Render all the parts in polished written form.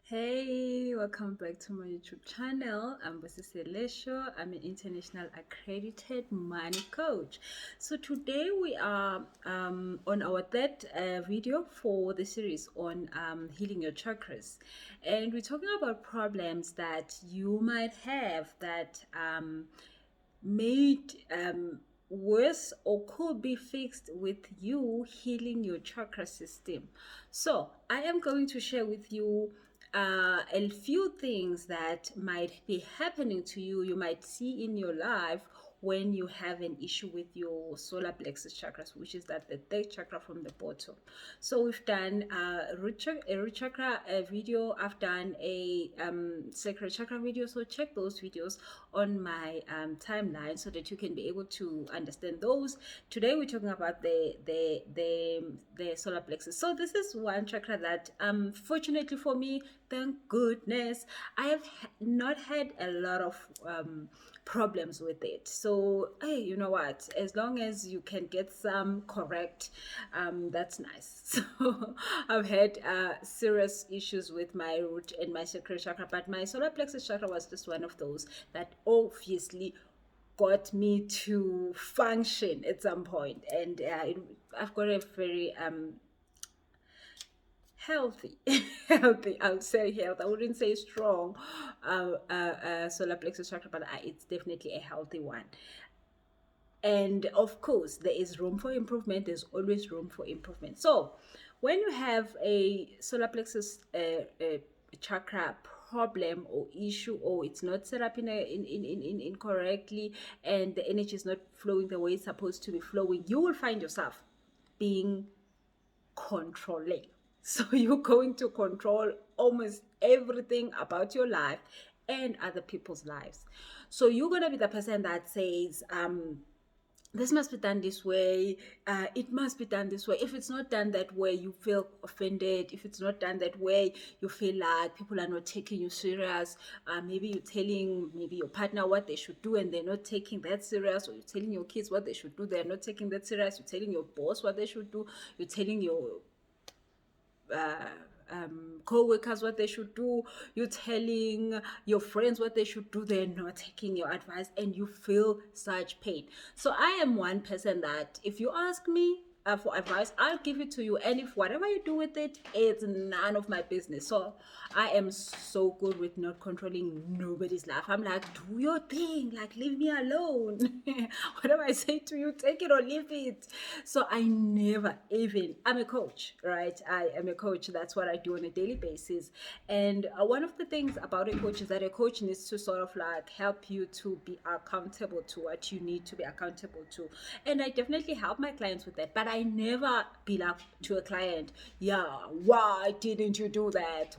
Hey, welcome back to my YouTube channel. I'm Lesho. I'm an international accredited money coach. So today we are on our third video for the series on healing your chakras, and we're talking about problems that you might have that made worse or could be fixed with you healing your chakra system. So, I am going to share with you a few things that might be happening to you, you might see in your life when you have an issue with your solar plexus chakras, which is that the third chakra from the bottom. So we've done a root chakra video. I've done a sacral chakra video. So check those videos on my timeline so that you can be able to understand those. Today we're talking about the solar plexus. So this is one chakra that fortunately for me, thank goodness, I have not had a lot of problems with it. So hey, you know what, as long as you can get some correct, that's nice. So I've had serious issues with my root and my sacral chakra, but my solar plexus chakra was just one of those that obviously got me to function at some point. And I've got a very healthy healthy, I'll say health, I wouldn't say strong solar plexus chakra, but it's definitely a healthy one. And of course, there is room for improvement. There's always room for improvement. So when you have a solar plexus chakra problem or issue, or it's not set up in incorrectly, and the energy is not flowing the way it's supposed to be flowing, you will find yourself being controlling. So you're going to control almost everything about your life and other people's lives. So you're going to be the person that says, this must be done this way, it must be done this way. If it's not done that way, you feel offended. If it's not done that way, you feel like people are not taking you serious. Maybe you're telling maybe your partner what they should do and they're not taking that serious, or you're telling your kids what they should do, they're not taking that serious. You're telling your boss what they should do, you're telling your co-workers what they should do, you're telling your friends what they should do, they're not taking your advice, and you feel such pain. So I am one person that if you ask me for advice, I'll give it to you, and if whatever you do with it, it's none of my business. So I am so good with not controlling nobody's life. I'm like, do your thing, like leave me alone. Whatever I say to you, take it or leave it. So I never even, I'm a coach, right? I am a coach. That's what I do on a daily basis. And one of the things about a coach is that a coach needs to sort of like help you to be accountable to what you need to be accountable to. And I definitely help my clients with that, but I never be like to a client, yeah, why didn't you do that?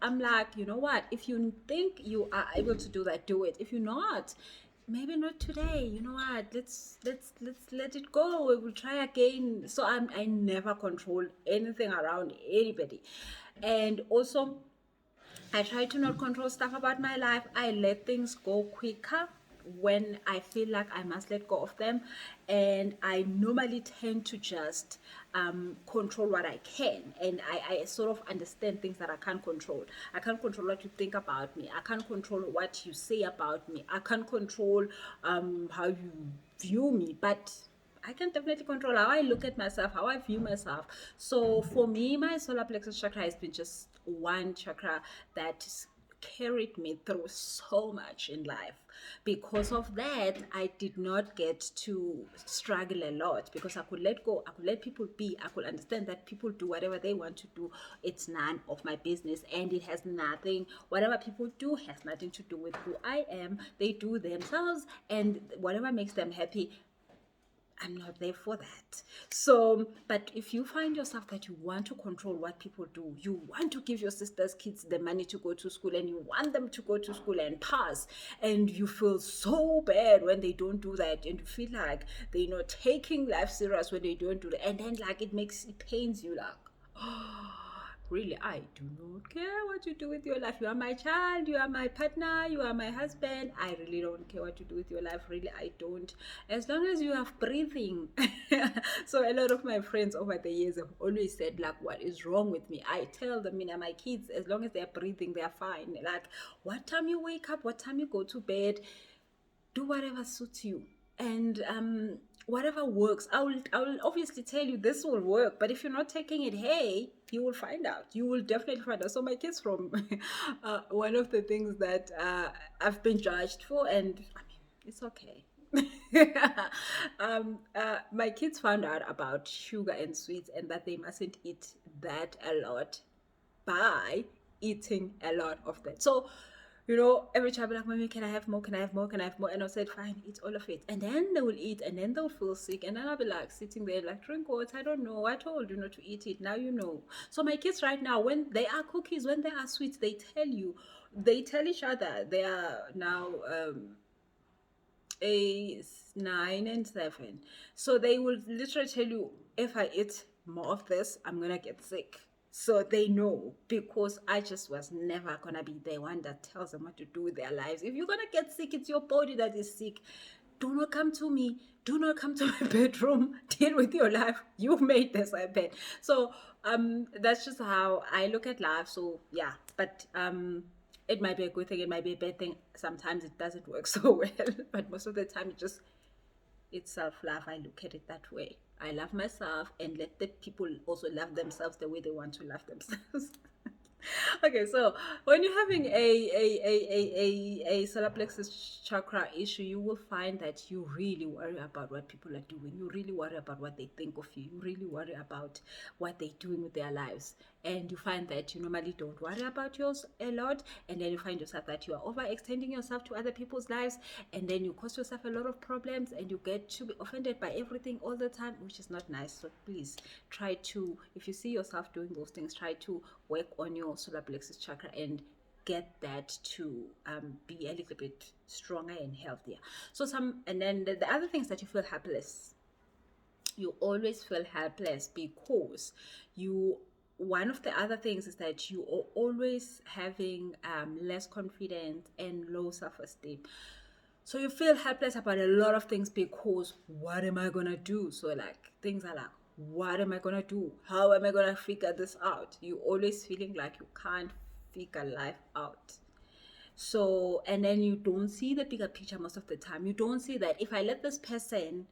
I'm like, you know what? If you think you are able to do that, do it. If you're not, maybe not today. You know what, let's let it go, we will try again. So I never control anything around anybody. And also, I try to not control stuff about my life. I let things go quicker when I feel like I must let go of them. And I normally tend to just control what I can. And I sort of understand things that I can't control. I can't control what you think about me. I can't control what you say about me. I can't control how you view me. But I can definitely control how I look at myself, how I view myself. So for me, my solar plexus chakra has been just one chakra that carried me through so much in life. Because of that, I did not get to struggle a lot, because I could let go, I could let people be, I could understand that people do whatever they want to do. It's none of my business, and it has nothing, whatever people do has nothing to do with who I am. They do themselves, and whatever makes them happy, I'm not there for that. So, but if you find yourself that you want to control what people do, you want to give your sister's kids the money to go to school, and you want them to go to school and pass, and you feel so bad when they don't do that, and you feel like they're not taking life serious when they don't do that, and then like it pains you like, Really, I do not care what you do with your life. You are my child, you are my partner, you are my husband. I really don't care what you do with your life. Really, I don't. As long as you have breathing. So a lot of my friends over the years have always said, like, what is wrong with me? I tell them, my kids, as long as they're breathing, they're fine. Like, what time you wake up, what time you go to bed, do whatever suits you. And whatever works, I will obviously tell you this will work, but if you're not taking it, hey, you will find out. You will definitely find out. So my kids, from one of the things that I've been judged for, and I mean, it's okay. My kids found out about sugar and sweets, and that they mustn't eat that a lot by eating a lot of that. So, every child will be like, Mommy, can I have more? Can I have more? Can I have more? And I said, fine, eat all of it. And then they will eat, and then they'll feel sick. And then I'll be like sitting there, like, drink water. I don't know. I told you not to eat it. Now you know. So my kids right now, when they are cookies, when they are sweets, they tell each other. They are now 9 and 7. So they will literally tell you, if I eat more of this, I'm gonna get sick. So they know, because I just was never gonna be the one that tells them what to do with their lives. If you're gonna get sick, it's your body that is sick. Do not come to me. Do not come to my bedroom. Deal with your life. You made this happen. So that's just how I look at life. So yeah, but it might be a good thing, it might be a bad thing. Sometimes it doesn't work so well, but most of the time it's self-love. I look at it that way. I love myself, and let the people also love themselves the way they want to love themselves. Okay, so when you're having a solar plexus chakra issue, you will find that you really worry about what people are doing. You really worry about what they think of you. You really worry about what they're doing with their lives. And you find that you normally don't worry about yours a lot. And then you find yourself that you are overextending yourself to other people's lives. And then you cause yourself a lot of problems, and you get to be offended by everything all the time, which is not nice. So please try to, if you see yourself doing those things, try to work on your solar plexus chakra and get that to be a little bit stronger and healthier. And then the other things that you feel helpless. You always feel helpless because one of the other things is that you are always having less confidence and low self-esteem. So you feel helpless about a lot of things, because what am I gonna do? So like things are like, what am I gonna do? How am I gonna figure this out? You always feeling like you can't figure life out. So, and then you don't see the bigger picture most of the time. You don't see that if I let this person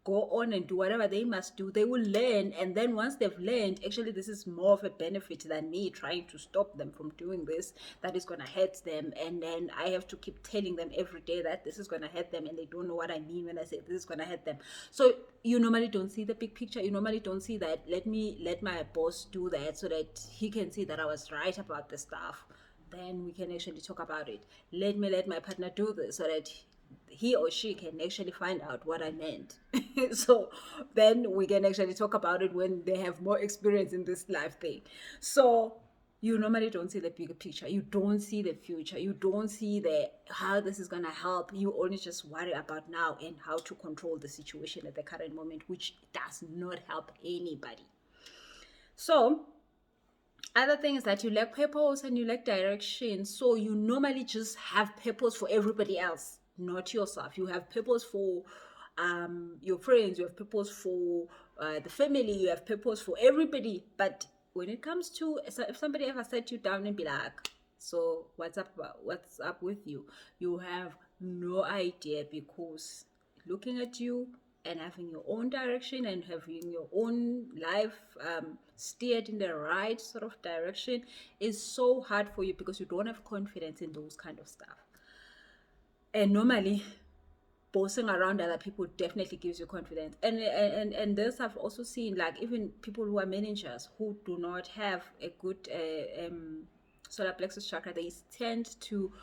go on and do whatever they must do, they will learn. And then once they've learned, actually, this is more of a benefit than me trying to stop them from doing this. That is going to hurt them. And then I have to keep telling them every day that this is going to hurt them. And they don't know what I mean when I say this is going to hurt them. So you normally don't see the big picture. You normally don't see that, let my boss do that so that he can see that I was right about the stuff. Then we can actually talk about it. Let my partner do this so that he or she can actually find out what I meant. So then we can actually talk about it when they have more experience in this life thing. So you normally don't see the bigger picture. You don't see the future. You don't see how this is going to help. You only just worry about now and how to control the situation at the current moment, which does not help anybody. So other thing is that you lack purpose and you lack direction. So you normally just have purpose for everybody else, not yourself. You have purpose for your friends, you have purpose for the family, you have purpose for everybody. But when it comes to, if somebody ever sat you down and be like, so what's up with you? You have no idea, because looking at you and having your own direction and having your own life steered in the right sort of direction is so hard for you, because you don't have confidence in those kind of stuff. And normally bossing around other people definitely gives you confidence. And this I've also seen, like even people who are managers who do not have a good solar plexus chakra, they tend to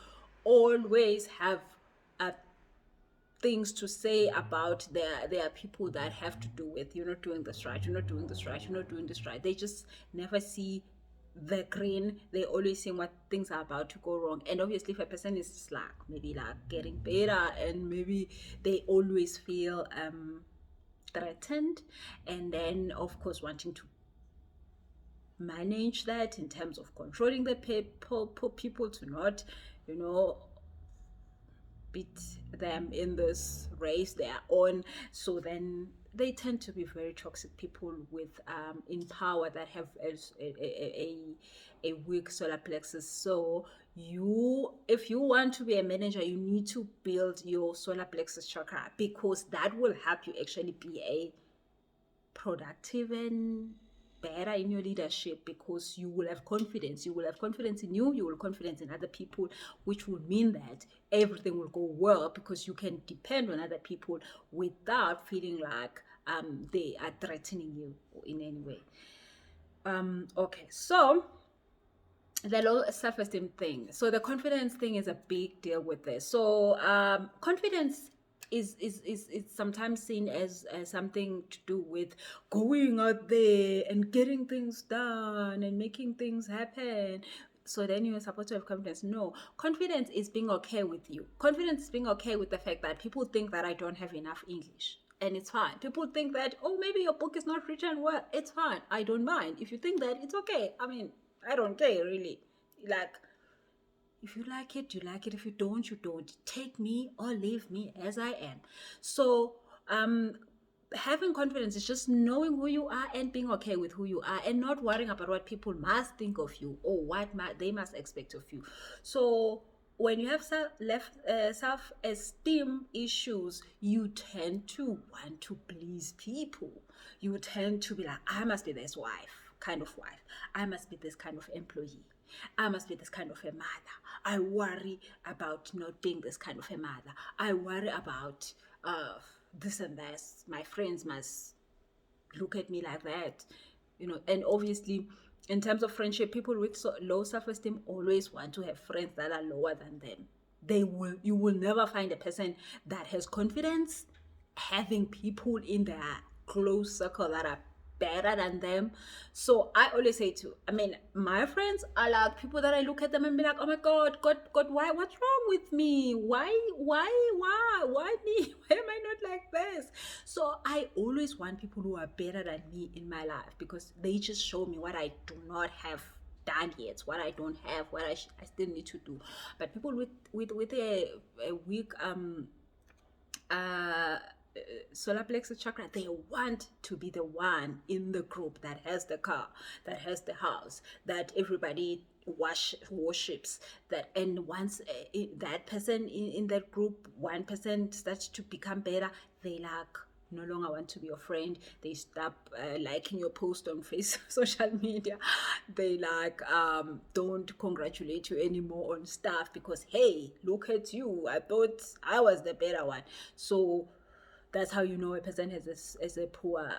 always have things to say about their people that have to do with, you're not doing this right, you're not doing this right, you're not doing this right. They just never see the green. They always seeing what things are about to go wrong. And obviously if a person is like maybe like getting better, and maybe they always feel threatened, and then of course wanting to manage that in terms of controlling the people to not, you know, beat them in this race they are on. So then they tend to be very toxic people with in power that have a weak solar plexus. So you, if you want to be a manager, you need to build your solar plexus chakra, because that will help you actually be a productive and better in your leadership, because you will have confidence. You will have confidence in you, you will have confidence in other people, which will mean that everything will go well, because you can depend on other people without feeling like they are threatening you in any way. Okay, so the low self-esteem thing. So the confidence thing is a big deal with this. So confidence is sometimes seen as something to do with going out there and getting things done and making things happen. So then you're supposed to have confidence. No, confidence is being okay with you. Confidence is being okay with the fact that people think that I don't have enough English. And it's fine. People think that, oh, maybe your book is not written well. It's fine. I don't mind. If you think that, it's okay. I mean, I don't care really. Like, if you like it, you like it. If you don't, you don't. Take me or leave me as I am. So, having confidence is just knowing who you are and being okay with who you are, and not worrying about what people must think of you or what they must expect of you. So when you have self-esteem issues, you tend to want to please people. You tend to be like, I must be this kind of wife. I must be this kind of employee. I must be this kind of a mother. I worry about not being this kind of a mother. I worry about this and that. My friends must look at me like that, and obviously in terms of friendship, people with low self-esteem always want to have friends that are lower than them. You will never find a person that has confidence having people in their close circle that are better than them. So I always say my friends are like people that I look at them and be like, oh my God, why, what's wrong with me? Why me? Why am I not like this? So I always want people who are better than me in my life, because they just show me what I do not have done yet, what I don't have, what I still need to do. But people with a weak solar plexus chakra, they want to be the one in the group that has the car, that has the house, that everybody worships, that, and once that person in that group, 1% starts to become better, they like no longer want to be your friend. They stop liking your post on social media. They like don't congratulate you anymore on stuff, because hey, look at you, I thought I was the better one. So that's how you know a person has a poor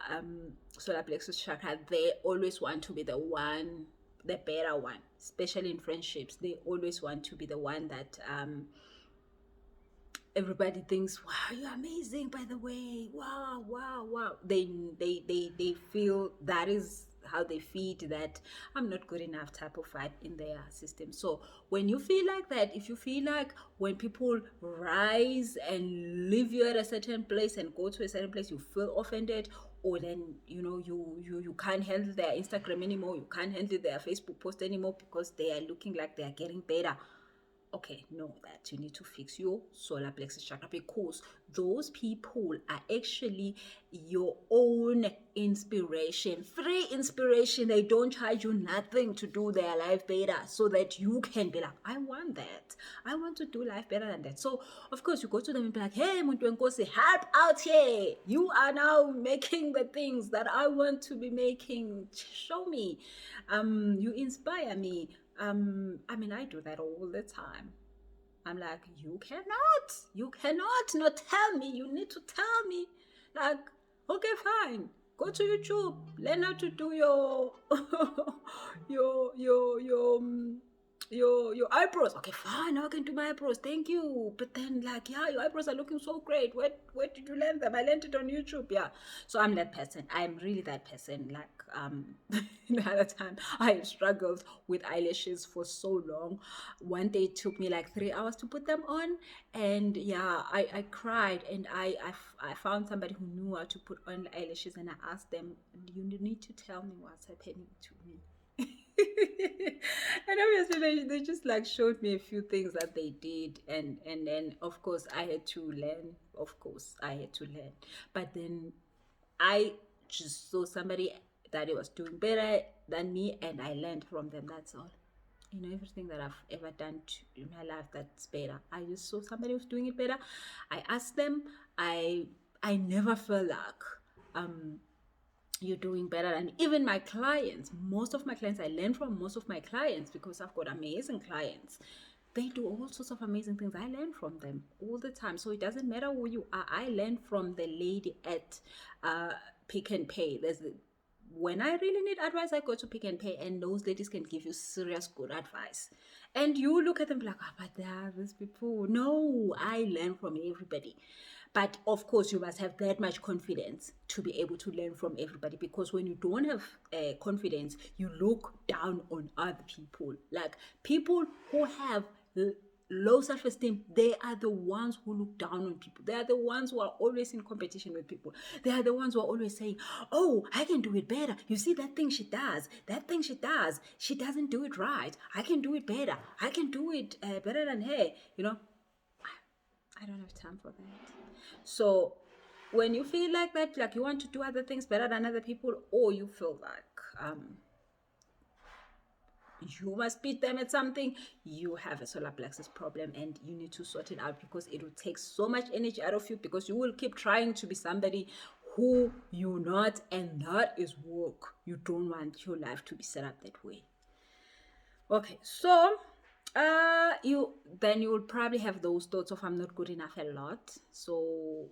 solar plexus chakra. They always want to be the one, the better one, especially in friendships. They always want to be the one that everybody thinks, wow, you're amazing, by the way, wow. They feel that is how they feed that I'm not good enough type of vibe in their system. So when you feel like that, if you feel like when people rise and leave you at a certain place and go to a certain place, you feel offended, or then you can't handle their Instagram anymore, you can't handle their Facebook post anymore because they are looking like they are getting better. Okay, know that you need to fix your solar plexus chakra, because those people are actually your own inspiration, free inspiration. They don't charge you nothing to do their life better, so that you can be like, I want that. I want to do life better than that. So of course you go to them and be like, hey, Muntu Nkosi, help out here. You are now making the things that I want to be making. Show me. You inspire me. I do that all the time. I'm like, you cannot not tell me. You need to tell me. Like, okay, fine. Go to YouTube, learn how to do your your eyebrows. Okay, fine, now I can do my eyebrows. Thank you. But then, like, yeah, your eyebrows are looking so great. Where did you learn them? I learned it on YouTube. Yeah. So I'm that person. I'm really that person. Like, the other time I struggled with eyelashes for so long. One day it took me like 3 hours to put them on, and yeah, I cried, and I found somebody who knew how to put on eyelashes, and I asked them, you need to tell me what's happening to me. And obviously they just like showed me a few things that they did, and then of course I had to learn. Of course I had to learn. But then I just saw somebody that it was doing better than me, and I learned from them. That's all. Everything that I've ever done in my life that's better. I just saw somebody who's doing it better. I asked them. I never felt like you're doing better. And even my clients, most of my clients, I learn from most of my clients because I've got amazing clients. They do all sorts of amazing things. I learn from them all the time. So it doesn't matter who you are. I learn from the lady at Pick and Pay. When I really need advice, I go to Pick and Pay, and those ladies can give you serious good advice. And you look at them like, but there are these people. No, I learn from everybody. But of course, you must have that much confidence to be able to learn from everybody, because when you don't have confidence, you look down on other people. Like people who have low self-esteem, they are the ones who look down on people. They are the ones who are always in competition with people. They are the ones who are always saying, oh, I can do it better. You see that thing she does, she doesn't do it right. I can do it better. I can do it better than her. I don't have time for that. So when you feel like that, like you want to do other things better than other people, or you feel like you must beat them at something, you have a solar plexus problem, and you need to sort it out, because it will take so much energy out of you, because you will keep trying to be somebody who you're not, and that is work. You don't want your life to be set up that way. Okay, so you will probably have those thoughts of I'm not good enough a lot. So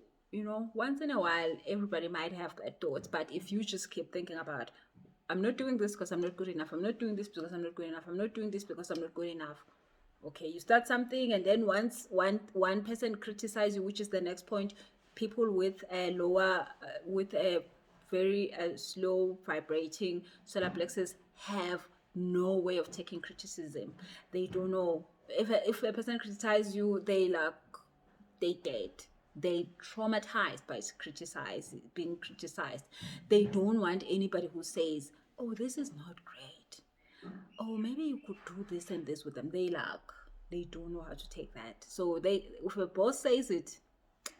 once in a while everybody might have that thought, but if you just keep thinking about I'm not doing this because I'm not good enough, I'm not doing this because I'm not good enough, I'm not doing this because I'm not good enough. Okay, you start something, and then once one person criticizes you, which is the next point, people with a lower with a very slow vibrating solar plexus have no way of taking criticism. They don't know if a person criticizes you, they dead. They traumatized by being criticized. They don't want anybody who says, oh, this is not great, oh, maybe you could do this and this with them. They don't know how to take that. So if a boss says it,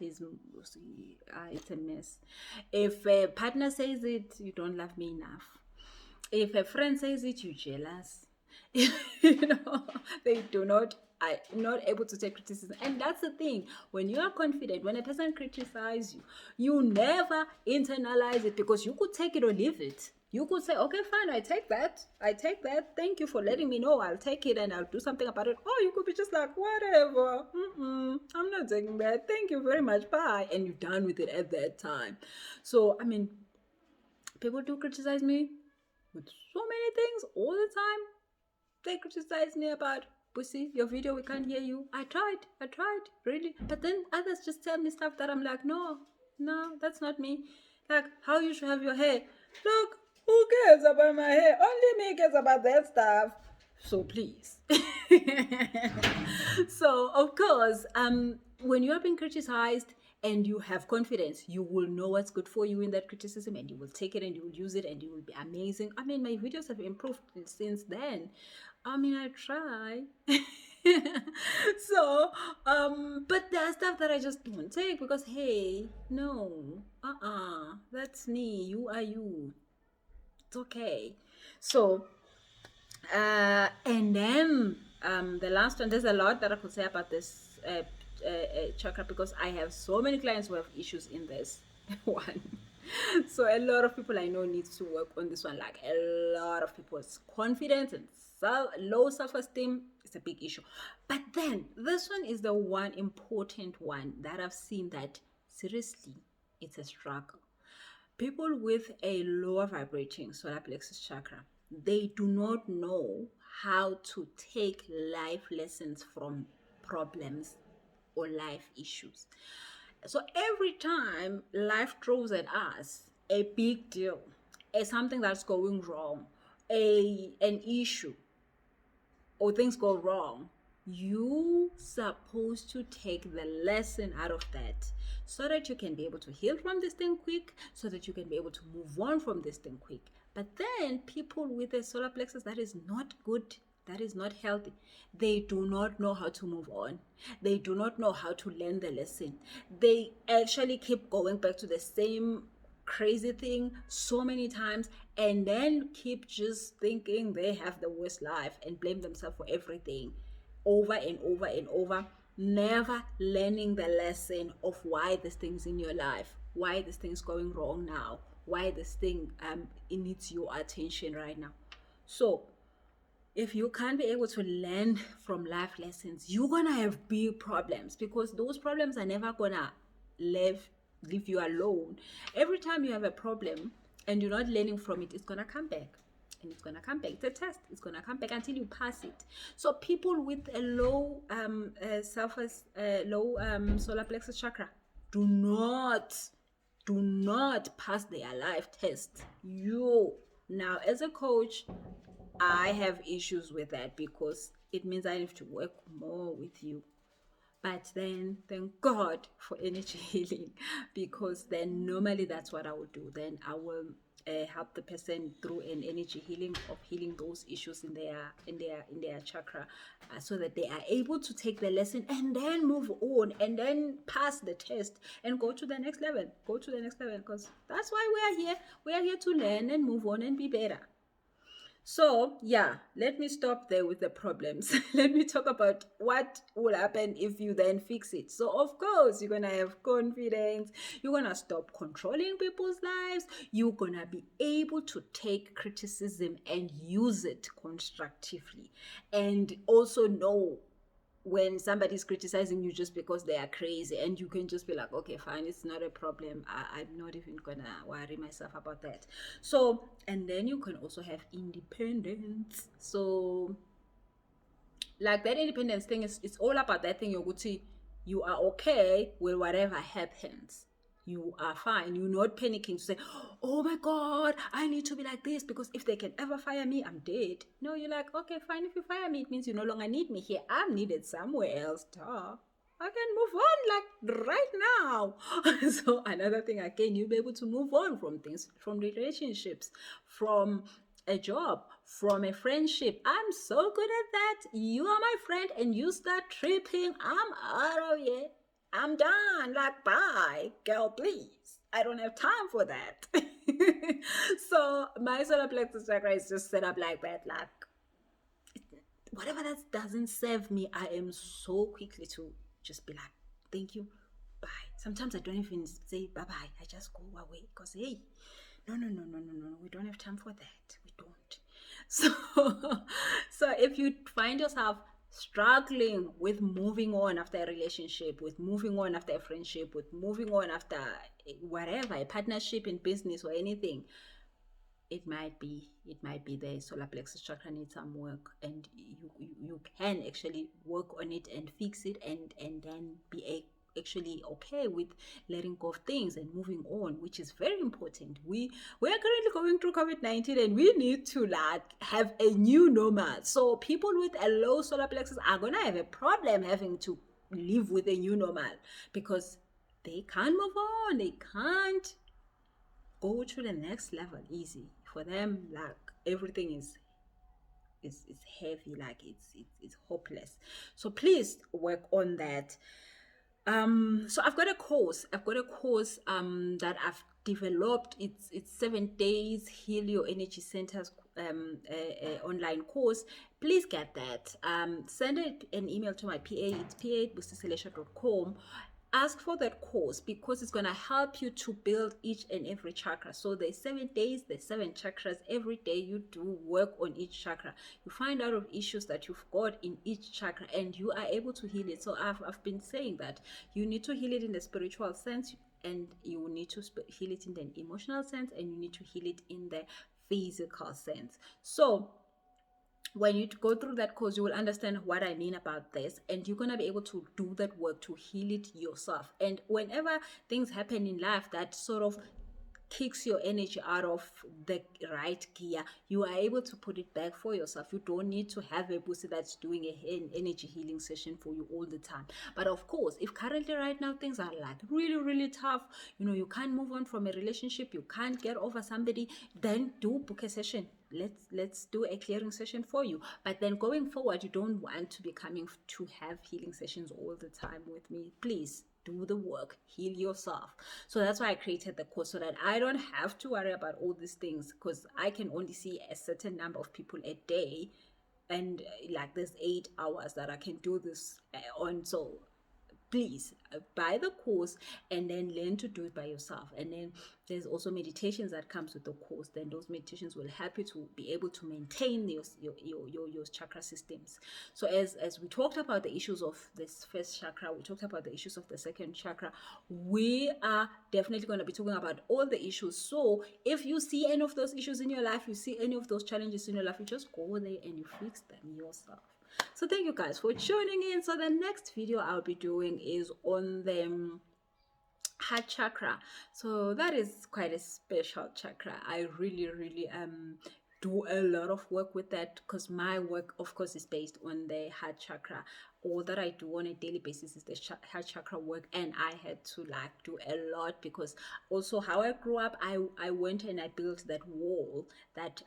it's a mess. If a partner says it, you don't love me enough. If a friend says it, you're jealous. They do not are not able to take criticism. And that's the thing. When you are confident, when a person criticizes you, you never internalize it, because you could take it or leave it. You could say, okay, fine, I take that. Thank you for letting me know. I'll take it and I'll do something about it. Or you could be just like, whatever. I'm not taking that. Thank you very much. Bye. And you're done with it at that time. So, people do criticize me with so many things all the time. They criticize me about, Pussy, your video, we can't hear you. I tried, really. But then others just tell me stuff that I'm like, no, that's not me. Like, how you should have your hair. Look, who cares about my hair? Only me cares about that stuff. So please. So, of course, when you are being criticized and you have confidence, you will know what's good for you in that criticism, and you will take it and you will use it, and you will be amazing. My videos have improved since then. I try. So, but there are stuff that I just don't take, because, hey, no, that's me. You are you. It's okay. So, and then the last one, there's a lot that I could say about this chakra, because I have so many clients who have issues in this one. So a lot of people I know needs to work on this one. Like a lot of people's confidence and low self-esteem is a big issue. But then this one is the one important one that I've seen that seriously it's a struggle. People with a lower vibrating solar plexus chakra, they do not know how to take life lessons from problems or life issues. So every time life throws at us a big deal, something that's going wrong, an issue, or things go wrong, you supposed to take the lesson out of that, so that you can be able to heal from this thing quick, so that you can be able to move on from this thing quick. But then people with a solar plexus that is not good, that is not healthy, they do not know how to move on. They do not know how to learn the lesson. They actually keep going back to the same crazy thing so many times, and then keep just thinking they have the worst life and blame themselves for everything over and over and over, never learning the lesson of why this thing's in your life, why this thing's going wrong now, why this thing it needs your attention right now. So if you can't be able to learn from life lessons, you're gonna have big problems, because those problems are never gonna leave you alone. Every time you have a problem and you're not learning from it, it's gonna come back. And it's gonna come back. It's a test. It's gonna come back until you pass it. So people with a low solar plexus chakra do not pass their life test. You now, as a coach, I have issues with that, because it means I have to work more with you. But then thank God for energy healing, because then normally that's what I would do. Then I will help the person through an energy healing of healing those issues in their chakra, so that they are able to take the lesson and then move on and then pass the test and go to the next level. Because that's why we are here. We are here to learn and move on and be better. So, yeah, let me stop there with the problems. Let me talk about what will happen if you then fix it. So, of course, you're going to have confidence. You're going to stop controlling people's lives. You're going to be able to take criticism and use it constructively. And also know when somebody's criticizing you just because they are crazy, and you can just be like, okay, fine, it's not a problem. I'm not even gonna worry myself about that. So, and then you can also have independence. So like that independence thing is, it's all about that thing. You are okay with whatever happens. You are fine. You're not panicking to say, oh my God, I need to be like this, because if they can ever fire me, I'm dead. No, you're like, okay, fine. If you fire me, it means you no longer need me here. I'm needed somewhere else. Duh. I can move on like right now. So another thing, again, you'll be able to move on from things, from relationships, from a job, from a friendship. I'm so good at that. You are my friend and you start tripping, I'm out of here. I'm done. Like, bye, girl, please. I don't have time for that. So my solar plexus chakra is just set up like that. Like, whatever that doesn't serve me, I am so quickly to just be like, thank you, bye. Sometimes I don't even say bye-bye. I just go away, because, hey, no, we don't have time for that. We don't. So if you find yourself struggling with moving on after a relationship, with moving on after a friendship, with moving on after whatever, a partnership in business or anything, it might be the solar plexus chakra needs some work, and you can actually work on it and fix it, and then be actually okay with letting go of things and moving on, which is very important. We are currently going through COVID-19, and we need to like have a new normal. So people with a low solar plexus are gonna have a problem having to live with a new normal, because they can't move on. They can't go to the next level easy. For them, like, everything is heavy, like it's hopeless. So please work on that. So I've got a course that I've developed. It's 7 days Heal Your Energy Centers online course. Please get that. Send an email to my PA. It's pa@busicelesha.com. Ask for that course, because it's going to help you to build each and every chakra. So there's 7 days, there's 7 chakras. Every day you do work on each chakra. You find out of issues that you've got in each chakra, and you are able to heal it. So I've been saying that you need to heal it in the spiritual sense, and you need to heal it in the emotional sense, and you need to heal it in the physical sense. So when you go through that course, you will understand what I mean about this, and you're going to be able to do that work to heal it yourself. And whenever things happen in life that sort of kicks your energy out of the right gear, you are able to put it back for yourself. You don't need to have a pussy that's doing an energy healing session for you all the time. But of course, if currently right now things are like really, really tough, you can't move on from a relationship, you can't get over somebody, then do book a session. Let's do a clearing session for you. But then going forward, you don't want to be coming to have healing sessions all the time with me. Please do the work, heal yourself. So that's why I created the course, so that I don't have to worry about all these things, because I can only see a certain number of people a day, and like there's 8 hours that I can do this on. So please buy the course and then learn to do it by yourself. And then there's also meditations that comes with the course. Then those meditations will help you to be able to maintain your chakra systems. So as we talked about the issues of this first chakra, we talked about the issues of the second chakra, we are definitely going to be talking about all the issues. So if you see any of those issues in your life, you see any of those challenges in your life, you just go there and you fix them yourself. So thank you guys for tuning in. So the next video I'll be doing is on the heart chakra. So that is quite a special chakra. I really do a lot of work with that, because my work, of course, is based on the heart chakra. All that I do on a daily basis is the heart chakra work, and I had to like do a lot, because also how I grew up, I went and I built that wall that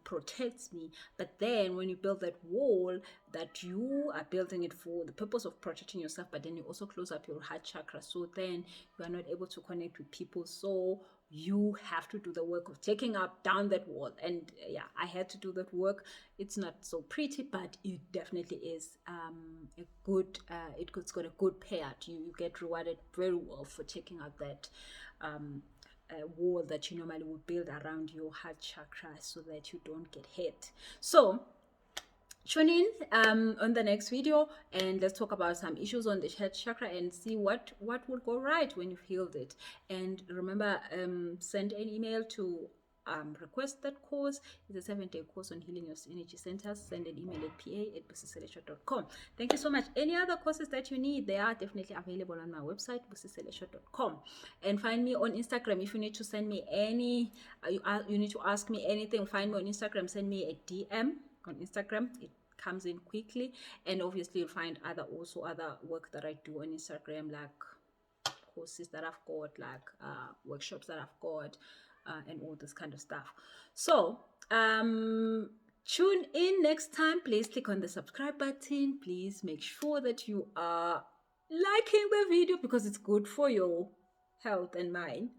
protects me. But then when you build that wall, that you are building it for the purpose of protecting yourself, but then you also close up your heart chakra, so then you are not able to connect with people. So you have to do the work of taking up down that wall. And yeah, I had to do that work. It's not so pretty, but it definitely is a good it's got a good payout. You get rewarded very well for taking out that wall that you normally would build around your heart chakra, so that you don't get hit. So tune in on the next video, and let's talk about some issues on the heart chakra and see what will go right when you've healed it. And remember, send an email to request that course. It's a 7-day course on healing your energy centers. Send an email at pa@busicelesha.com. Thank you so much. Any other courses that you need, they are definitely available on my website, busicelesha.com. And find me on Instagram. If you need to send me any, you need to ask me anything, find me on Instagram. Send me a DM on Instagram. It comes in quickly. And obviously you'll find other work that I do on Instagram, like courses that I've got, like workshops that I've got, and all this kind of stuff. So tune in next time. Please click on the subscribe button. Please make sure that you are liking the video, because it's good for your health and mine.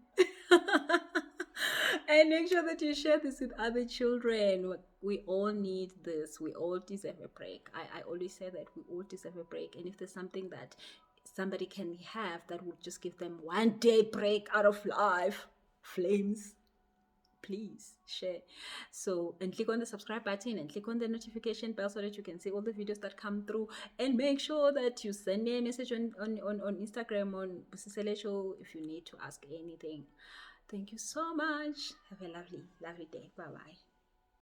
And make sure that you share this with other children. We all need this. We all deserve a break. I always say that we all deserve a break. And if there's something that somebody can have that would just give them 1 day break out of life, flames, please share. So, and click on the subscribe button and click on the notification bell, so that you can see all the videos that come through. And make sure that you send me a message on Instagram, on Busisele Show, if you need to ask anything. Thank you so much. Have a lovely day. Bye bye.